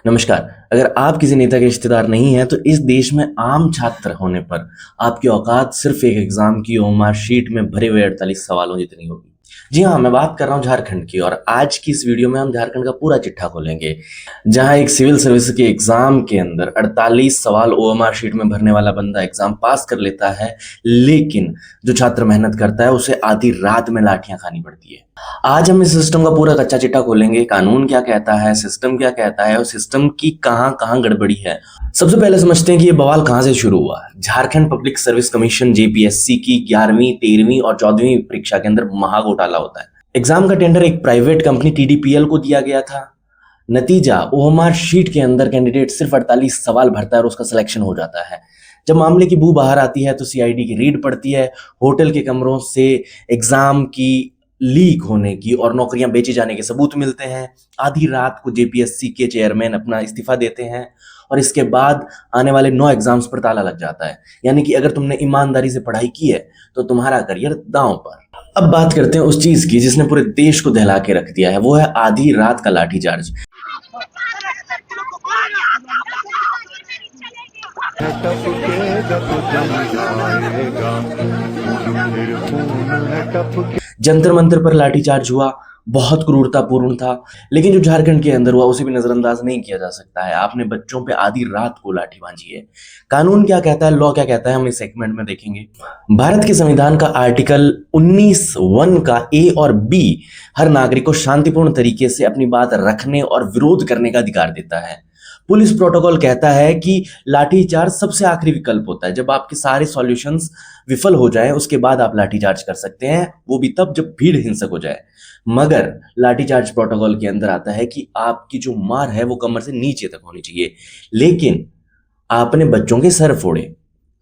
नमस्कार। अगर आप किसी नेता के रिश्तेदार नहीं हैं तो इस देश में आम छात्र होने पर आपकी औकात सिर्फ एक एग्जाम की ओमार शीट में भरे हुए 48 सवालों जितनी होगी। जी हाँ, मैं बात कर रहा हूँ झारखंड की और आज की इस वीडियो में हम झारखंड का पूरा चिट्ठा खोलेंगे। जहाँ एक सिविल सर्विस के एग्जाम के अंदर 48 सवाल ओएमआर शीट में भरने वाला बंदा एग्जाम पास कर लेता है, लेकिन जो छात्र मेहनत करता है उसे आधी रात में लाठियां खानी पड़ती है। आज हम इस सिस्टम का पूरा कच्चा चिट्ठा खोलेंगे। कानून क्या कहता है, सिस्टम क्या कहता है और सिस्टम की कहां कहां गड़बड़ी है। सबसे पहले समझते हैं कि ये बवाल कहां से शुरू हुआ। Jharkhand public service commission JPSC की 11वीं 13वीं और 14वीं परीक्षा के अंदर महा घोटाला होता है। एग्जाम का टेंडर एक प्राइवेट कंपनी टीडीपीएल को दिया गया था। नतीजा, ओएमआर शीट के अंदर कैंडिडेट सिर्फ 48 सवाल भरता है और उसका सिलेक्शन हो जाता है। जब मामले की बू बाहर आती है तो सीआईडी की रेड पड़ती है। होटल के कमरों से एग्जाम की लीक होने की और नौकरियां बेचे जाने के सबूत मिलते हैं। आधी रात को जेपीएससी के चेयरमैन अपना इस्तीफा देते हैं और इसके बाद आने वाले 9 एग्जाम्स पर ताला लग जाता है। यानी कि अगर तुमने ईमानदारी से पढ़ाई की है तो तुम्हारा करियर दांव पर। अब बात करते हैं उस चीज की जिसने पूरे देश को दहला के रख दिया है, वो है आधी रात का लाठीचार्ज। जंतर मंतर पर लाठीचार्ज हुआ, बहुत क्रूरतापूर्ण था, लेकिन जो झारखंड के अंदर हुआ उसे भी नजरअंदाज नहीं किया जा सकता है। आपने बच्चों पे आधी रात को लाठी भांजी है। कानून क्या कहता है, लॉ क्या कहता है, हम इस सेगमेंट में देखेंगे। भारत के संविधान का आर्टिकल 19(1) का ए और बी हर नागरिक को शांतिपूर्ण तरीके से अपनी बात रखने और विरोध करने का अधिकार देता है। पुलिस प्रोटोकॉल कहता है कि लाठीचार्ज सबसे आखिरी विकल्प होता है। जब आपके सारे सॉल्यूशंस विफल हो जाए उसके बाद आप लाठीचार्ज कर सकते हैं, वो भी तब जब भीड़ हिंसक हो जाए। मगर लाठीचार्ज प्रोटोकॉल के अंदर आता है कि आपकी जो मार है वो कमर से नीचे तक होनी चाहिए। लेकिन आपने बच्चों के सर फोड़े।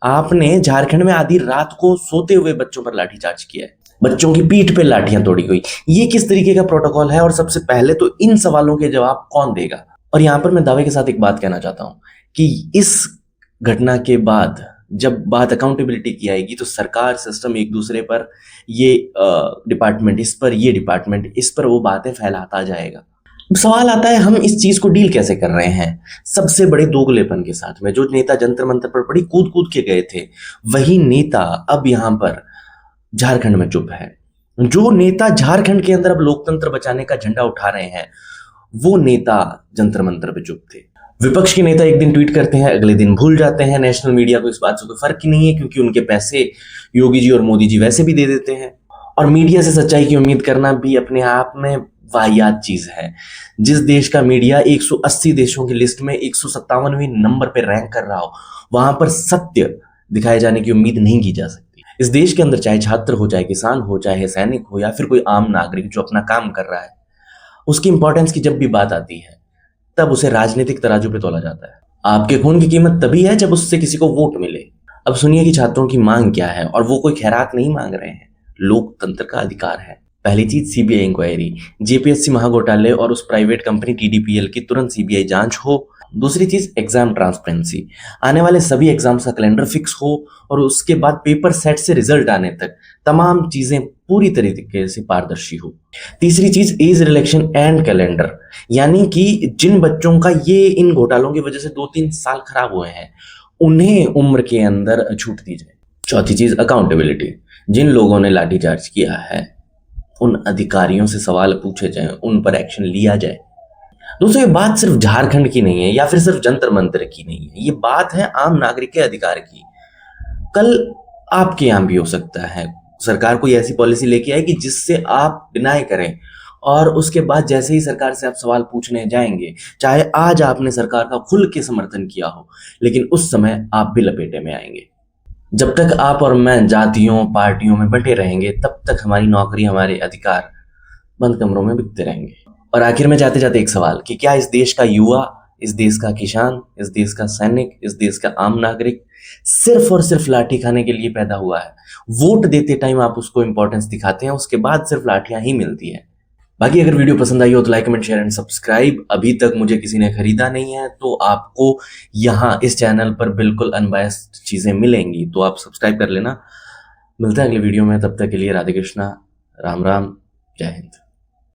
आपने झारखंड में आधी रात को सोते हुए बच्चों पर लाठीचार्ज किया है। बच्चों की पीठ पे लाठियां तोड़ी गई। ये किस तरीके का प्रोटोकॉल है? और सबसे पहले तो इन सवालों के जवाब कौन देगा? और यहां पर मैं दावे के साथ एक बात कहना चाहता हूं कि इस घटना के बाद जब बात अकाउंटेबिलिटी की आएगी तो सरकार, सिस्टम एक दूसरे पर, ये डिपार्टमेंट इस पर, ये डिपार्टमेंट इस पर, वो बातें फैलाता जाएगा। सवाल आता है हम इस चीज को डील कैसे कर रहे हैं? सबसे बड़े दोगलेपन के साथ में। जो नेता जंतर मंतर पर बड़ी कूद कूद के गए थे, वही नेता अब यहां पर झारखंड में चुप है। जो नेता झारखंड के अंदर अब लोकतंत्र बचाने का झंडा उठा रहे हैं, वो नेता जंतर मंतर पे चुप थे। विपक्ष के नेता एक दिन ट्वीट करते हैं, अगले दिन भूल जाते हैं। नेशनल मीडिया को इस बात से कोई फर्क ही नहीं है, क्योंकि उनके पैसे योगी जी और मोदी जी वैसे भी दे देते हैं। और मीडिया से सच्चाई की उम्मीद करना भी अपने आप में वाहियात चीज है। जिस देश का मीडिया 180 देशों की लिस्ट में 157वें नंबर पर रैंक कर रहा हो, वहां पर सत्य दिखाए जाने की उम्मीद नहीं की जा सकती। इस देश के अंदर चाहे छात्र हो, चाहे किसान हो, चाहे सैनिक हो, या फिर कोई आम नागरिक जो अपना काम कर रहा है, उसकी इंपॉर्टेंस की जब भी बात आती है तब उसे राजनीतिक तराजू पे तोला जाता है। आपके खून की कीमत तभी है जब उससे किसी को वोट मिले। अब सुनिए कि छात्रों की मांग क्या है, और वो कोई खैरात नहीं मांग रहे हैं, लोकतंत्र का अधिकार है। पहली चीज, सीबीआई इंक्वायरी, जेपीएससी महाघोटाले और उस प्राइवेट कंपनी टीडीपीएल की तुरंत सीबीआई जांच हो। दूसरी चीज, एग्जाम ट्रांसपेरेंसी, आने वाले सभी एग्जाम्स का कैलेंडर फिक्स हो और उसके बाद पेपर सेट से रिजल्ट आने तक तमाम चीजें पूरी तरीके से पारदर्शी हो। तीसरी चीज, एज रिलेक्शन एंड कैलेंडर, यानी कि जिन बच्चों का ये इन घोटालों की वजह से 2-3 साल खराब हुए हैं, उन्हें उम्र के अंदर छूट दी जाए। चौथी चीज, अकाउंटेबिलिटी, जिन लोगों ने लाठीचार्ज किया है उन अधिकारियों से सवाल पूछे जाएं, उन पर एक्शन लिया जाए। दोस्तों, ये बात सिर्फ झारखंड की नहीं है या फिर सिर्फ जंतर मंतर की नहीं है, ये बात है आम नागरिक के अधिकार की। कल आपके यहां भी हो सकता है सरकार कोई ऐसी पॉलिसी लेके आए कि जिससे आप डिनाई करें, और उसके बाद जैसे ही सरकार से आप सवाल पूछने जाएंगे, चाहे आज आपने सरकार का खुल के समर्थन किया हो, लेकिन उस समय आप भी लपेटे में आएंगे। जब तक आप और मैं जातियों पार्टियों में बंटे रहेंगे, तब तक हमारी नौकरी, हमारे अधिकार बंद कमरों में बिकते रहेंगे। और आखिर में जाते जाते एक सवाल कि क्या इस देश का युवा, इस देश का किसान, इस देश का सैनिक, इस देश का आम नागरिक सिर्फ और सिर्फ लाठी खाने के लिए पैदा हुआ है? वोट देते टाइम आप उसको इंपॉर्टेंस दिखाते हैं, उसके बाद सिर्फ लाठियां ही मिलती है। बाकी अगर वीडियो पसंद आई हो तो like, comment, share and subscribe. अभी तक मुझे किसी ने खरीदा नहीं है तो आपको यहाँ इस चैनल पर बिल्कुल अनबायस्ड चीजें मिलेंगी, तो आप सब्सक्राइब कर लेना। मिलता है अगले वीडियो में, तब तक के लिए राधे कृष्णा, राम राम, जय हिंद।